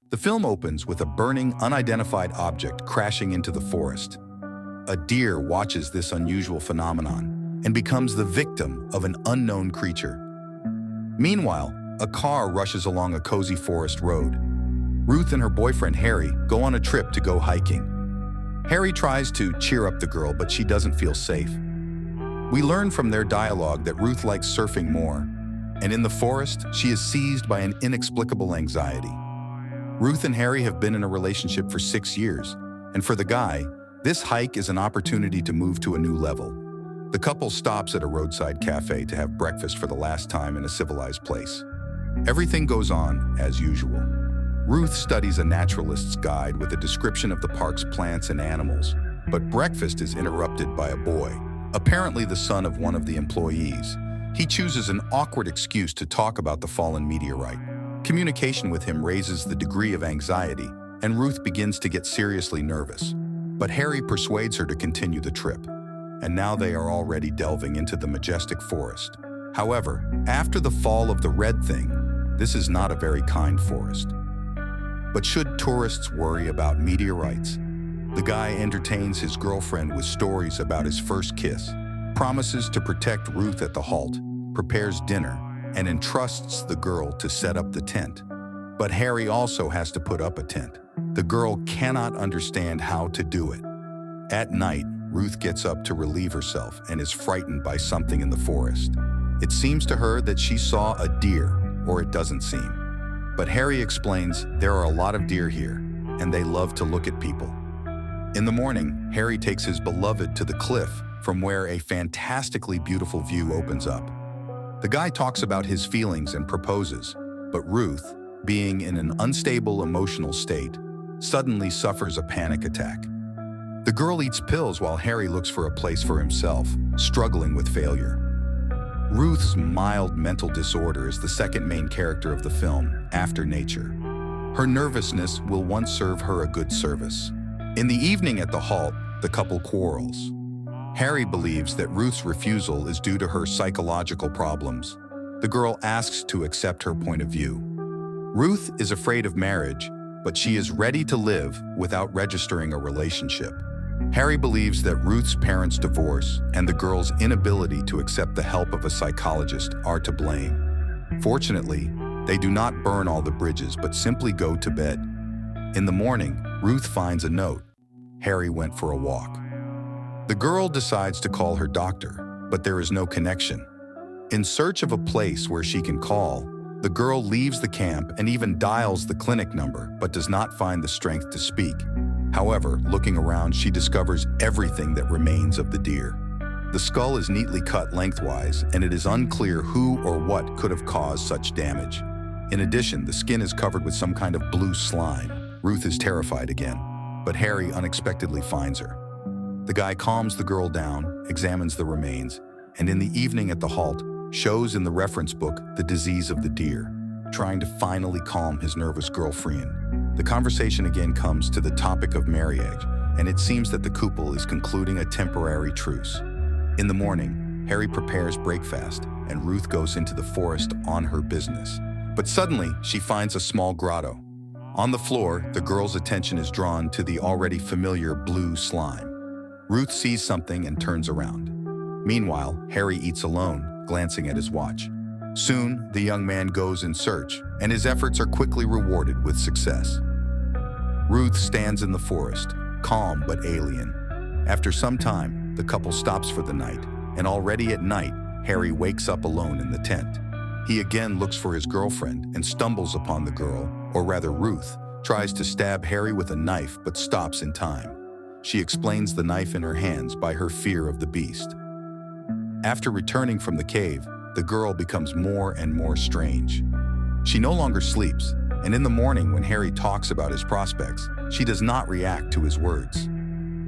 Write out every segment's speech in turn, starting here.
The film opens with a burning, unidentified object crashing into the forest. A deer watches this unusual phenomenon and becomes the victim of an unknown creature. Meanwhile, a car rushes along a cozy forest road. Ruth and her boyfriend Harry go on a trip to go hiking. Harry tries to cheer up the girl, but she doesn't feel safe. We learn from their dialogue that Ruth likes surfing more, and in the forest, she is seized by an inexplicable anxiety. Ruth and Harry have been in a relationship for 6 years, and for the guy, this hike is an opportunity to move to a new level. The couple stops at a roadside cafe to have breakfast for the last time in a civilized place. Everything goes on as usual. Ruth studies a naturalist's guide with a description of the park's plants and animals, but breakfast is interrupted by a boy, apparently the son of one of the employees. He chooses an awkward excuse to talk about the fallen meteorite. Communication with him raises the degree of anxiety, and Ruth begins to get seriously nervous. But Harry persuades her to continue the trip, and now they are already delving into the majestic forest. However, after the fall of the red thing, this is not a very kind forest. But should tourists worry about meteorites? The guy entertains his girlfriend with stories about his first kiss, promises to protect Ruth at the halt, prepares dinner, and entrusts the girl to set up the tent. But Harry also has to put up a tent. The girl cannot understand how to do it. At night, Ruth gets up to relieve herself and is frightened by something in the forest. It seems to her that she saw a deer, or it doesn't seem. But Harry explains there are a lot of deer here, and they love to look at people. In the morning, Harry takes his beloved to the cliff from where a fantastically beautiful view opens up. The guy talks about his feelings and proposes, but Ruth, being in an unstable emotional state, suddenly suffers a panic attack. The girl eats pills while Harry looks for a place for himself, struggling with failure. Ruth's mild mental disorder is the second main character of the film, after nature. Her nervousness will once serve her a good service. In the evening at the halt, the couple quarrels. Harry believes that Ruth's refusal is due to her psychological problems. The girl asks to accept her point of view. Ruth is afraid of marriage, but she is ready to live without registering a relationship. Harry believes that Ruth's parents' divorce and the girl's inability to accept the help of a psychologist are to blame. Fortunately, they do not burn all the bridges but simply go to bed. In the morning, Ruth finds a note. Harry went for a walk. The girl decides to call her doctor, but there is no connection. In search of a place where she can call, the girl leaves the camp and even dials the clinic number, but does not find the strength to speak. However, looking around, she discovers everything that remains of the deer. The skull is neatly cut lengthwise, and it is unclear who or what could have caused such damage. In addition, the skin is covered with some kind of blue slime. Ruth is terrified again, but Harry unexpectedly finds her. The guy calms the girl down, examines the remains, and in the evening at the halt, shows in the reference book the disease of the deer, trying to finally calm his nervous girlfriend. The conversation again comes to the topic of marriage, and it seems that the couple is concluding a temporary truce. In the morning, Harry prepares breakfast, and Ruth goes into the forest on her business. But suddenly, she finds a small grotto. On the floor, the girl's attention is drawn to the already familiar blue slime. Ruth sees something and turns around. Meanwhile, Harry eats alone, glancing at his watch. Soon, the young man goes in search, and his efforts are quickly rewarded with success. Ruth stands in the forest, calm but alien. After some time, the couple stops for the night, and already at night, Harry wakes up alone in the tent. He again looks for his girlfriend and stumbles upon the girl, or rather Ruth, tries to stab Harry with a knife but stops in time. She explains the knife in her hands by her fear of the beast. After returning from the cave, the girl becomes more and more strange. She no longer sleeps, and in the morning when Harry talks about his prospects, she does not react to his words.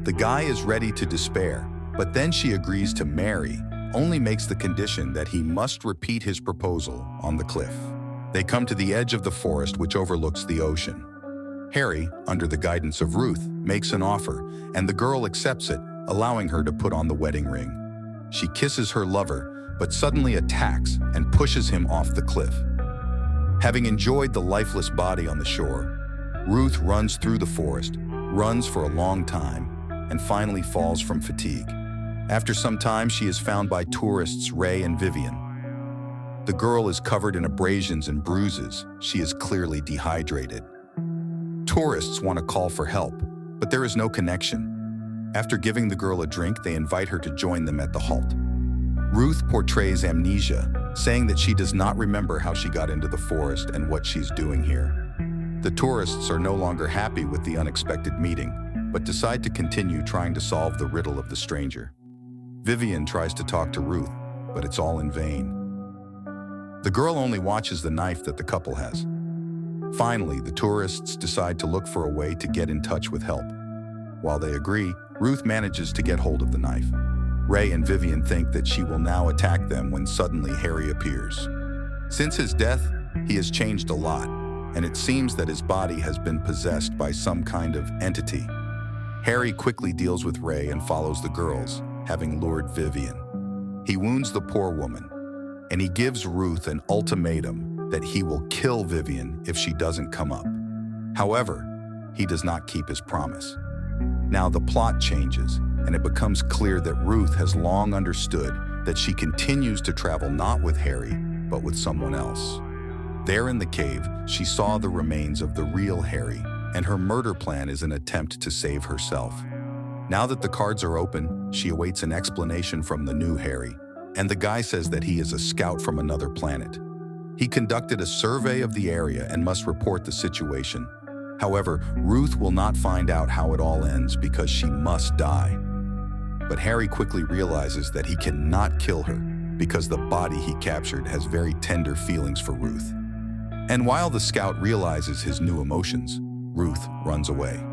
The guy is ready to despair, but then she agrees to marry, only makes the condition that he must repeat his proposal on the cliff. They come to the edge of the forest which overlooks the ocean. Harry, under the guidance of Ruth, makes an offer, and the girl accepts it, allowing her to put on the wedding ring. She kisses her lover, but suddenly attacks and pushes him off the cliff. Having enjoyed the lifeless body on the shore, Ruth runs through the forest, runs for a long time, and finally falls from fatigue. After some time, she is found by tourists Ray and Vivian. The girl is covered in abrasions and bruises. She is clearly dehydrated. Tourists want to call for help, but there is no connection. After giving the girl a drink, they invite her to join them at the halt. Ruth portrays amnesia, saying that she does not remember how she got into the forest and what she's doing here. The tourists are no longer happy with the unexpected meeting, but decide to continue trying to solve the riddle of the stranger. Vivian tries to talk to Ruth, but it's all in vain. The girl only watches the knife that the couple has. Finally, the tourists decide to look for a way to get in touch with help. While they agree, Ruth manages to get hold of the knife. Ray and Vivian think that she will now attack them when suddenly Harry appears. Since his death, he has changed a lot, and it seems that his body has been possessed by some kind of entity. Harry quickly deals with Ray and follows the girls, having lured Vivian. He wounds the poor woman, and he gives Ruth an ultimatum that he will kill Vivian if she doesn't come up. However, he does not keep his promise. Now the plot changes, and it becomes clear that Ruth has long understood that she continues to travel not with Harry, but with someone else. There in the cave, she saw the remains of the real Harry, and her murder plan is an attempt to save herself. Now that the cards are open, she awaits an explanation from the new Harry, and the guy says that he is a scout from another planet. He conducted a survey of the area and must report the situation. However, Ruth will not find out how it all ends because she must die. But Harry quickly realizes that he cannot kill her because the body he captured has very tender feelings for Ruth. And while the scout realizes his new emotions, Ruth runs away.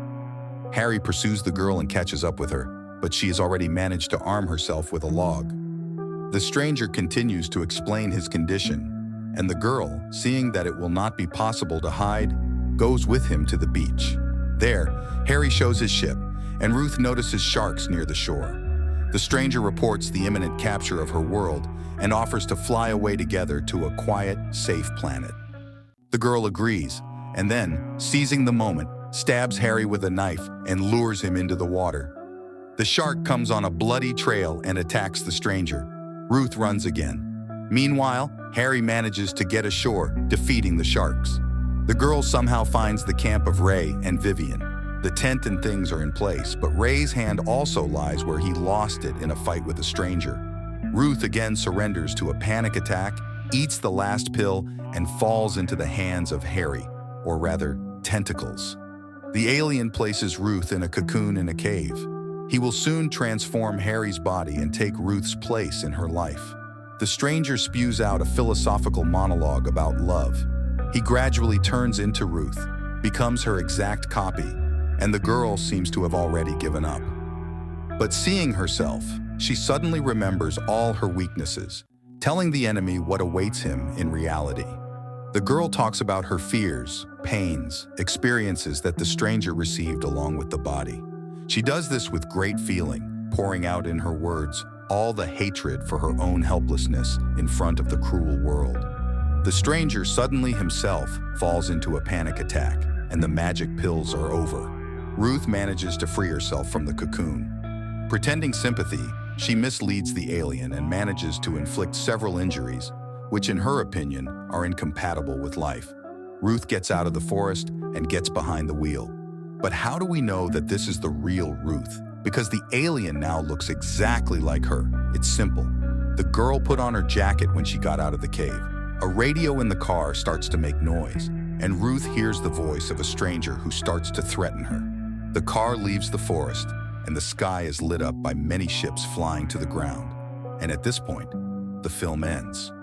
Harry pursues the girl and catches up with her, but she has already managed to arm herself with a log. The stranger continues to explain his condition, and the girl, seeing that it will not be possible to hide, goes with him to the beach. There, Harry shows his ship, and Ruth notices sharks near the shore. The stranger reports the imminent capture of her world and offers to fly away together to a quiet, safe planet. The girl agrees, and then, seizing the moment, stabs Harry with a knife and lures him into the water. The shark comes on a bloody trail and attacks the stranger. Ruth runs again. Meanwhile, Harry manages to get ashore, defeating the sharks. The girl somehow finds the camp of Ray and Vivian. The tent and things are in place, but Ray's hand also lies where he lost it in a fight with a stranger. Ruth again surrenders to a panic attack, eats the last pill, and falls into the hands of Harry, or rather, tentacles. The alien places Ruth in a cocoon in a cave. He will soon transform Harry's body and take Ruth's place in her life. The stranger spews out a philosophical monologue about love. He gradually turns into Ruth, becomes her exact copy, and the girl seems to have already given up. But seeing herself, she suddenly remembers all her weaknesses, telling the enemy what awaits him in reality. The girl talks about her fears, pains, experiences that the stranger received along with the body. She does this with great feeling, pouring out in her words all the hatred for her own helplessness in front of the cruel world. The stranger suddenly himself falls into a panic attack, and the magic pills are over. Ruth manages to free herself from the cocoon. Pretending sympathy, she misleads the alien and manages to inflict several injuries, which in her opinion are incompatible with life. Ruth gets out of the forest and gets behind the wheel. But how do we know that this is the real Ruth? Because the alien now looks exactly like her. It's simple. The girl put on her jacket when she got out of the cave. A radio in the car starts to make noise, and Ruth hears the voice of a stranger who starts to threaten her. The car leaves the forest, and the sky is lit up by many ships flying to the ground. And at this point, the film ends.